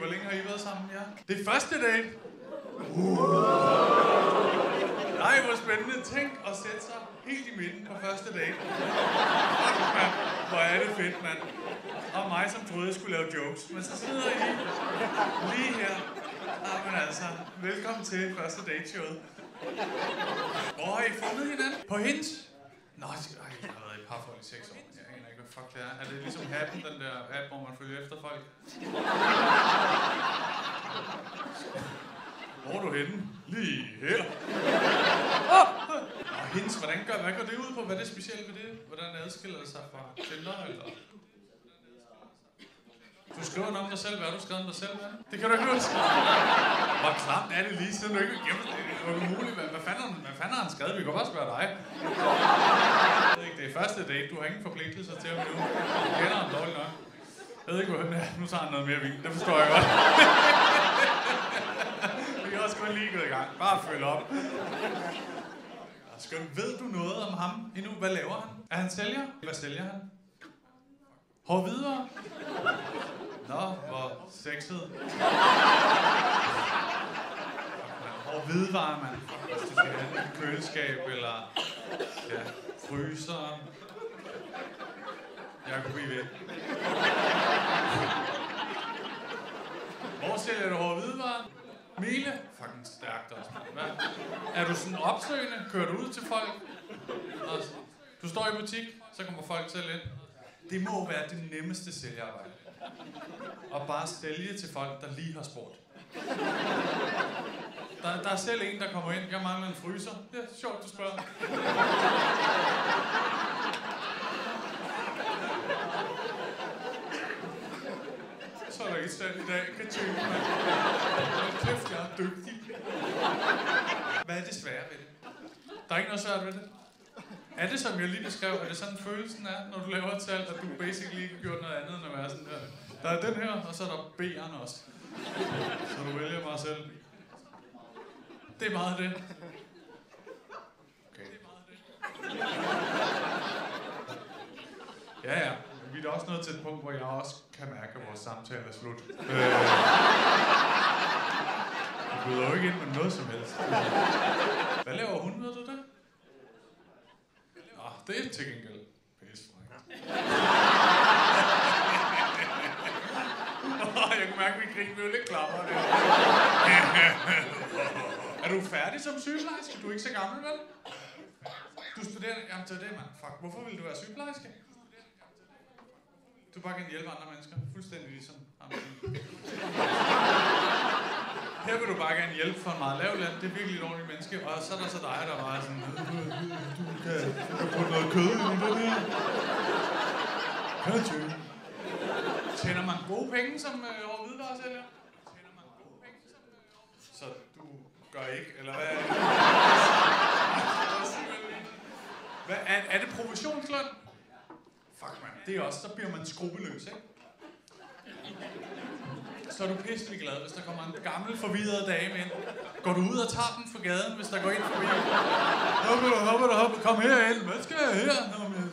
hvor længe har I været sammen? Ja. Det er første date. Nej, hvor spændende. Tænk at sætte sig helt i midten på første date. Man, hvor er det fedt, mand. Og mig, som troede, jeg skulle lave jokes. Men så sidder I lige her. Men altså, velkommen til første date-showet. Hvor har I fundet hinanden? På hendes? Nå, jeg har været i parforhold i 6 år. Jeg aner ikke, hvad fuck det er. Er det ligesom Happen, den der app, hvor man følger efter folk? Hvor er du henne? Lige her. Og hendes, hvad går det ud på? Hvad er det specielt ved det? Hvordan adskiller det sig fra Tinder, eller? Du skriver noget om dig selv. Hvad har du skrevet om dig selv, hvad? Det kan du ikke huske. Hvor klamt er det lige siden du ikke gemmer det? Det er umuligt. Hvad fanden har han skrevet? Vi kan bare spørge dig. Det er første date. Du har ingen forpligtelser til at blive. Du kender ham dårligt nok. Jeg ved ikke, hvad han er. Nu tager han noget mere vin. Det forstår jeg godt. Vi kan også kun lige gå i gang. Bare følg op. Skønt, ved du noget om ham endnu? Hvad laver han? Er han sælger? Hvad sælger han? Hår videre? Nå, hvor sexet. Hår hvidevarer, mand. Hvis du skal have et køleskab, eller ja, fryser. Jeg kunne blive ved. Hvor sælger du hår hvidevarer? Miele? Fucking stærkt også. Hvad? Er du sådan opsøgende? Kører du ud til folk? Altså, du står i butik, så kommer folk selv ind. Det må være det nemmeste sælgerarbejde. Og bare sælge til folk, der lige har spurgt. Der er selv en, der kommer ind. Jeg mangler en fryser. Ja, sjovt, du spørger. Så er der ikke salg i dag. Kan tykke, mand. Kæft, jeg er dygtig. Hvad er det svære ved det? Der er ikke noget svært ved det. Er det, som jeg lige beskrev, er det sådan følelsen er, når du laver et salg, at du basically ikke har gjort noget andet, end at være sådan her? Der er den her, og så er der B'eren også. Så du vælger mig selv. Det er meget det. Okay. Ja. Vi er da også nået til et punkt, hvor jeg også kan mærke, at vores samtale er slut. Du byder jo ikke ind med noget som helst. Hvad laver hun, ved du det? Det er til gengæld pissefrækt. Jeg kan mærke, at vi griner jo lidt klapper der. Er du færdig som sygeplejerske? Du er ikke så gammel, vel? Du studerer... Jamen, det er det, mand. Fuck, hvorfor vil du være sygeplejerske? Du bare kan hjælpe andre mennesker. Fuldstændig ligesom ham. Her vil du bare gerne hjælpe for en meget lav land. Det er virkelig et ordentligt menneske. Og så er der så dig, der bare sådan... Du kan putte noget kød i den her. Kanskje. Tjener man gode penge som hvidvaresælger? Så du gør ikke, eller hvad? Hvad er det provisionsløn? Fuck, man. Det er også, så bliver man skrupelløs, ikke? Så er du pisselig glad, hvis der kommer en gammel, forvirret dame ind. Går du ud og tager den for gaden, hvis der går ind forbi? Hoppe, kom herind. Hvad skal jeg her?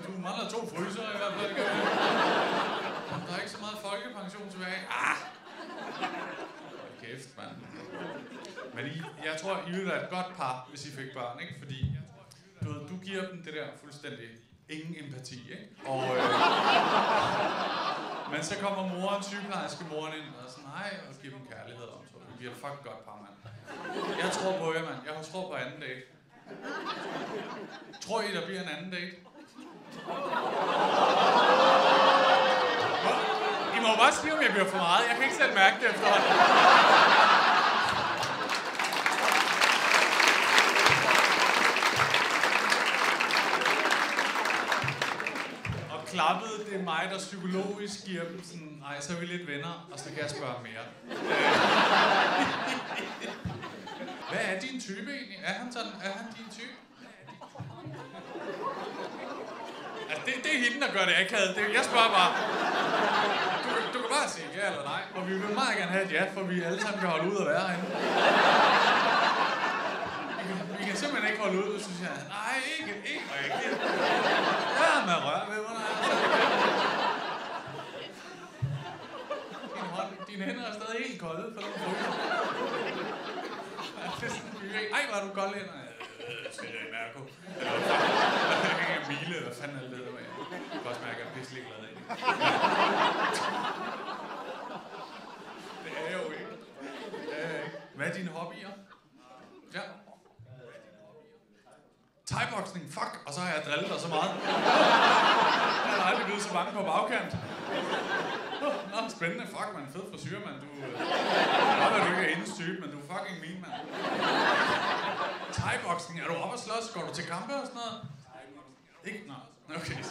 Du mangler 2 fryser i hvert fald. Der er ikke så meget folkepension tilbage. Kæft, mand. Men jeg tror, I ville være et godt par, hvis I fik børn, ikke? Fordi du giver dem det der fuldstændig ingen empati, ikke? Og men så kommer moren, sygeplejerske moren ind og sådan, nej, og giver dem kærlighed om, så vi bliver et fucking godt par, mand. Jeg tror på jer, mand. Jeg har tror på anden date. Tror I, der bliver en anden date? I må bare sige, om jeg bliver for meget. Jeg kan ikke selv mærke det efterhånden. Klappet, det er mig, der psykologisk giver dem sådan, nej, så er vi lidt venner, og så kan jeg spørge mere. Hvad er din type egentlig? Er han din type? Altså, det er hende, der gør det akavet. Jeg spørger bare. Du kan bare sige ja eller nej, og vi vil meget gerne have et ja, for vi alle sammen kan holde ud og være herinde. Vi kan simpelthen ikke holde ud, så siger jeg, nej, ikke rigtigt. Ja, med rør ved mig. Dine hænder er stadig helt kolde, for du fryser. Det er sådan en byring. Ej, hvor er du kolde hænder. Skal jeg i Mærko? Eller Mile, eller hvad fanden er det hedder. Jeg kan også mærke, at jeg er pisselig glad i. Det er jeg jo ikke. Hvad er dine hobbyer? Ja. Thai-boksning, fuck, og så har jeg drillet dig så meget. Jeg har aldrig blevet så mange på bagkant. Nå, spændende, fuck, man, fed frisyr, man. Du du ikke er hendes type, men du er fucking min, mand. Thai-boksning, er du oppe og slås? Går du til kampe og sådan noget? Ikke? Nå, okay.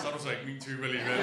Så er du så ikke min type alligevel.